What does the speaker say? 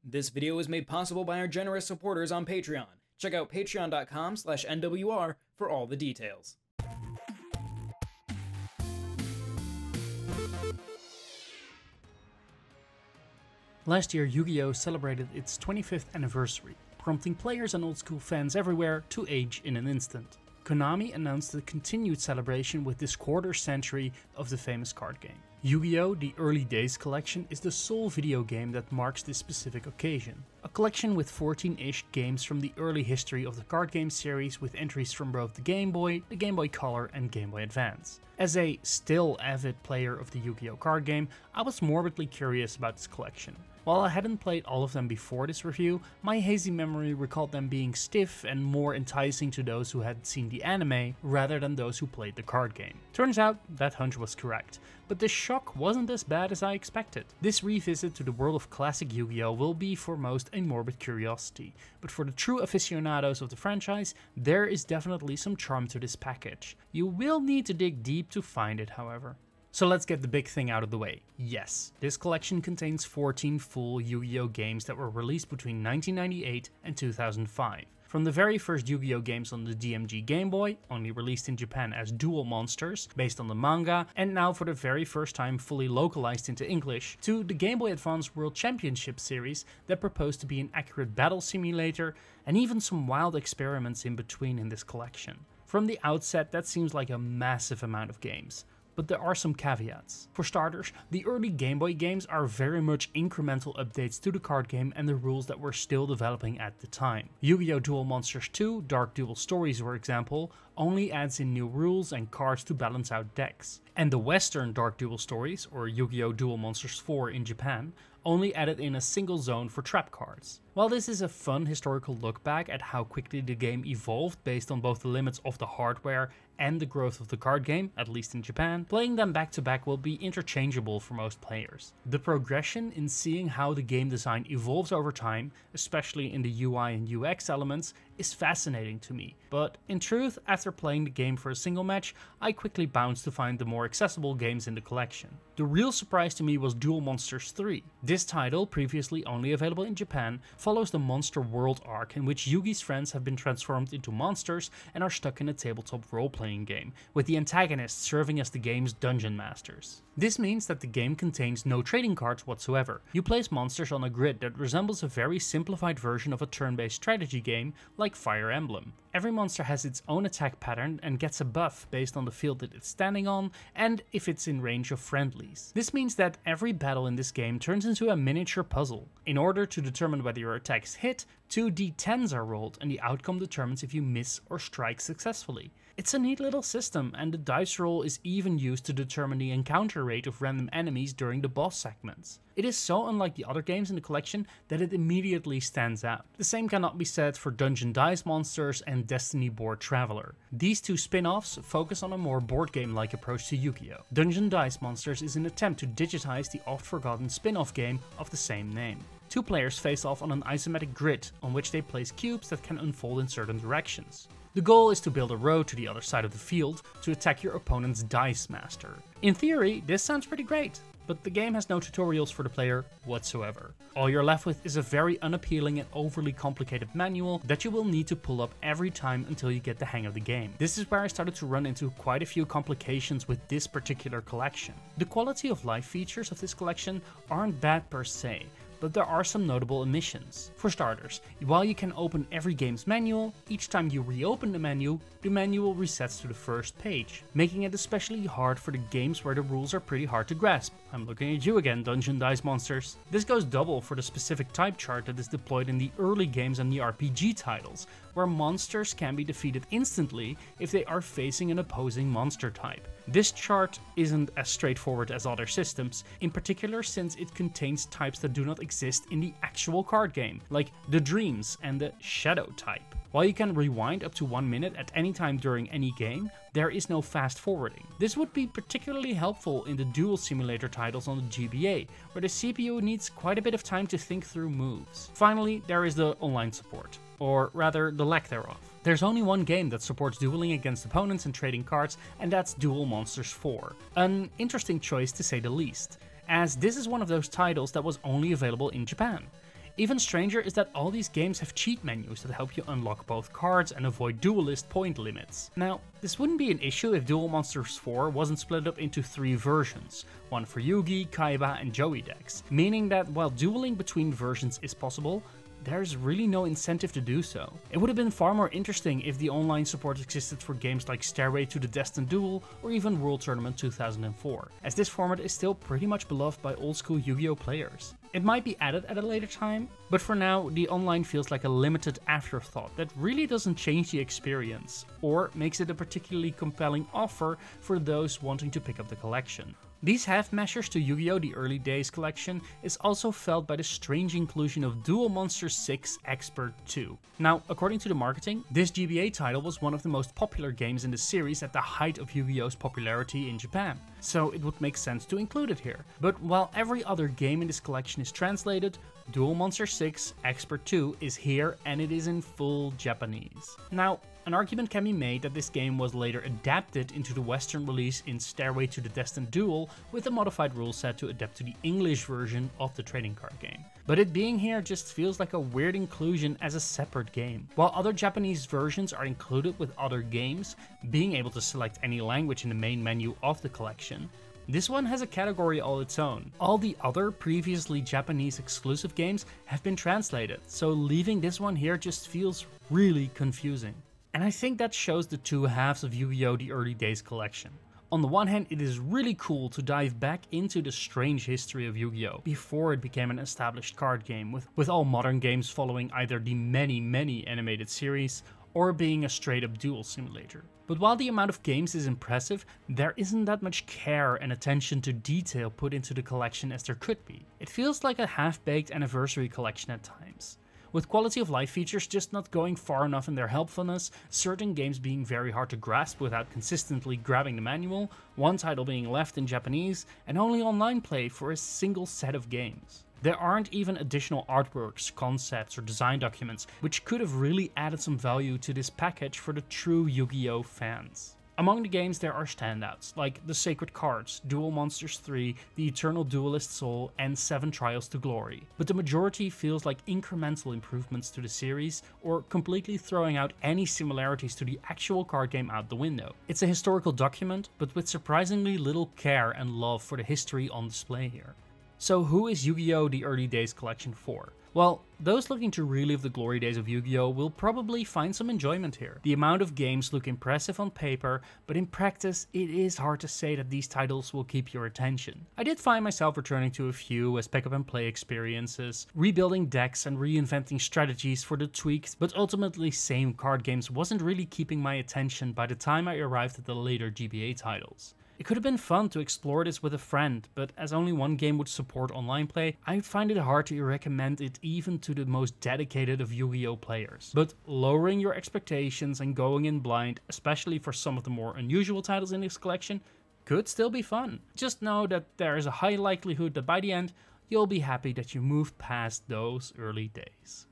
This video is made possible by our generous supporters on Patreon. Check out patreon.com/NWR for all the details. Last year, Yu-Gi-Oh! Celebrated its 25th anniversary, prompting players and old-school fans everywhere to age in an instant. Konami announced the continued celebration with this quarter century of the famous card game. Yu-Gi-Oh! The Early Days collection is the sole video game that marks this specific occasion. A collection with 14-ish games from the early history of the card game series, with entries from both the Game Boy Color and Game Boy Advance. As a still avid player of the Yu-Gi-Oh! Card game, I was morbidly curious about this collection. While I hadn't played all of them before this review, my hazy memory recalled them being stiff and more enticing to those who had seen the anime rather than those who played the card game. Turns out that hunch was correct, but the shock wasn't as bad as I expected. This revisit to the world of classic Yu-Gi-Oh! Will be for most a morbid curiosity, but for the true aficionados of the franchise, there is definitely some charm to this package. You will need to dig deep to find it, however. So let's get the big thing out of the way. Yes, this collection contains 14 full Yu-Gi-Oh! Games that were released between 1998 and 2005. From the very first Yu-Gi-Oh! Games on the DMG Game Boy, only released in Japan as Duel Monsters, based on the manga, and now for the very first time fully localized into English, to the Game Boy Advance World Championship series that proposed to be an accurate battle simulator, and even some wild experiments in between in this collection. From the outset, that seems like a massive amount of games. But there are some caveats. For starters, the early Game Boy games are very much incremental updates to the card game and the rules that were still developing at the time. Yu-Gi-Oh! Duel Monsters 2, Dark Duel Stories for example, only adds in new rules and cards to balance out decks. And the Western Dark Duel Stories, or Yu-Gi-Oh! Duel Monsters 4 in Japan, only added in a single zone for trap cards. While this is a fun historical look back at how quickly the game evolved based on both the limits of the hardware and the growth of the card game, at least in Japan, playing them back to back will be interchangeable for most players. The progression in seeing how the game design evolves over time, especially in the UI and UX elements, is fascinating to me. But in truth, after playing the game for a single match, I quickly bounced to find the more accessible games in the collection. The real surprise to me was Duel Monsters 3. This title, previously only available in Japan, follows the Monster World arc in which Yugi's friends have been transformed into monsters and are stuck in a tabletop role-playing game, with the antagonists serving as the game's dungeon masters. This means that the game contains no trading cards whatsoever. You place monsters on a grid that resembles a very simplified version of a turn-based strategy game like Fire Emblem. Every monster has its own attack pattern and gets a buff based on the field that it's standing on and if it's in range of friendlies. This means that every battle in this game turns into a miniature puzzle. In order to determine whether your attacks hit, 2 d10s are rolled and the outcome determines if you miss or strike successfully. It's a neat little system, and the dice roll is even used to determine the encounter rate of random enemies during the boss segments. It is so unlike the other games in the collection that it immediately stands out. The same cannot be said for Dungeon Dice Monsters and Destiny Board Traveler. These two spin-offs focus on a more board game-like approach to Yu-Gi-Oh! Dungeon Dice Monsters is an attempt to digitize the oft-forgotten spin-off game of the same name. Two players face off on an isometric grid on which they place cubes that can unfold in certain directions. The goal is to build a road to the other side of the field to attack your opponent's Dice Master. In theory, this sounds pretty great, but the game has no tutorials for the player whatsoever. All you're left with is a very unappealing and overly complicated manual that you will need to pull up every time until you get the hang of the game. This is where I started to run into quite a few complications with this particular collection. The quality of life features of this collection aren't bad per se, but there are some notable omissions. For starters, while you can open every game's manual, each time you reopen the manual resets to the first page, making it especially hard for the games where the rules are pretty hard to grasp. I'm looking at you again, Dungeon Dice Monsters. This goes double for the specific type chart that is deployed in the early games and the RPG titles, where monsters can be defeated instantly if they are facing an opposing monster type. This chart isn't as straightforward as other systems, in particular since it contains types that do not exist in the actual card game, like the Dreams and the Shadow type. While you can rewind up to 1 minute at any time during any game, there is no fast forwarding. This would be particularly helpful in the duel simulator titles on the GBA, where the CPU needs quite a bit of time to think through moves. Finally, there is the online support, or rather the lack thereof. There's only one game that supports dueling against opponents and trading cards, and that's Duel Monsters 4. An interesting choice to say the least, as this is one of those titles that was only available in Japan. Even stranger is that all these games have cheat menus that help you unlock both cards and avoid duelist point limits. Now, this wouldn't be an issue if Duel Monsters 4 wasn't split up into 3 versions, one for Yugi, Kaiba and Joey decks, meaning that while dueling between versions is possible, there's really no incentive to do so. It would have been far more interesting if the online support existed for games like Stairway to the Destined Duel or even World Tournament 2004, as this format is still pretty much beloved by old school Yu-Gi-Oh players. It might be added at a later time, but for now the online feels like a limited afterthought that really doesn't change the experience, or makes it a particularly compelling offer for those wanting to pick up the collection. These half measures to Yu-Gi-Oh! The Early Days collection is also felt by the strange inclusion of Duel Monsters 6 Expert 2. Now, according to the marketing, this GBA title was one of the most popular games in the series at the height of Yu-Gi-Oh!'s popularity in Japan, so it would make sense to include it here. But while every other game in this collection is translated, Duel Monsters 6 Expert 2 is here and it is in full Japanese. Now, an argument can be made that this game was later adapted into the Western release in Stairway to the Destined Duel with a modified rule set to adapt to the English version of the trading card game. But it being here just feels like a weird inclusion as a separate game. While other Japanese versions are included with other games, being able to select any language in the main menu of the collection, this one has a category all its own. All the other previously Japanese exclusive games have been translated, so leaving this one here just feels really confusing. And I think that shows the two halves of Yu-Gi-Oh! The Early Days collection. On the one hand, it is really cool to dive back into the strange history of Yu-Gi-Oh! Before it became an established card game, with all modern games following either the many animated series or being a straight up duel simulator. But while the amount of games is impressive, there isn't that much care and attention to detail put into the collection as there could be. It feels like a half-baked anniversary collection at times, with quality of life features just not going far enough in their helpfulness, certain games being very hard to grasp without consistently grabbing the manual, one title being left in Japanese, and only online play for a single set of games. There aren't even additional artworks, concepts, or design documents, which could have really added some value to this package for the true Yu-Gi-Oh! Fans. Among the games there are standouts, like the Sacred Cards, Duel Monsters 3, The Eternal Duelist Soul, and 7 Trials to Glory. But the majority feels like incremental improvements to the series, or completely throwing out any similarities to the actual card game out the window. It's a historical document, but with surprisingly little care and love for the history on display here. So who is Yu-Gi-Oh! The Early Days collection for? Well, those looking to relive the glory days of Yu-Gi-Oh! Will probably find some enjoyment here. The amount of games look impressive on paper, but in practice it is hard to say that these titles will keep your attention. I did find myself returning to a few as pick up and play experiences, rebuilding decks and reinventing strategies for the tweaked but ultimately same card games wasn't really keeping my attention by the time I arrived at the later GBA titles. It could have been fun to explore this with a friend, but as only one game would support online play, I'd find it hard to recommend it even to the most dedicated of Yu-Gi-Oh! Players. But lowering your expectations and going in blind, especially for some of the more unusual titles in this collection, could still be fun. Just know that there is a high likelihood that by the end, you'll be happy that you moved past those early days.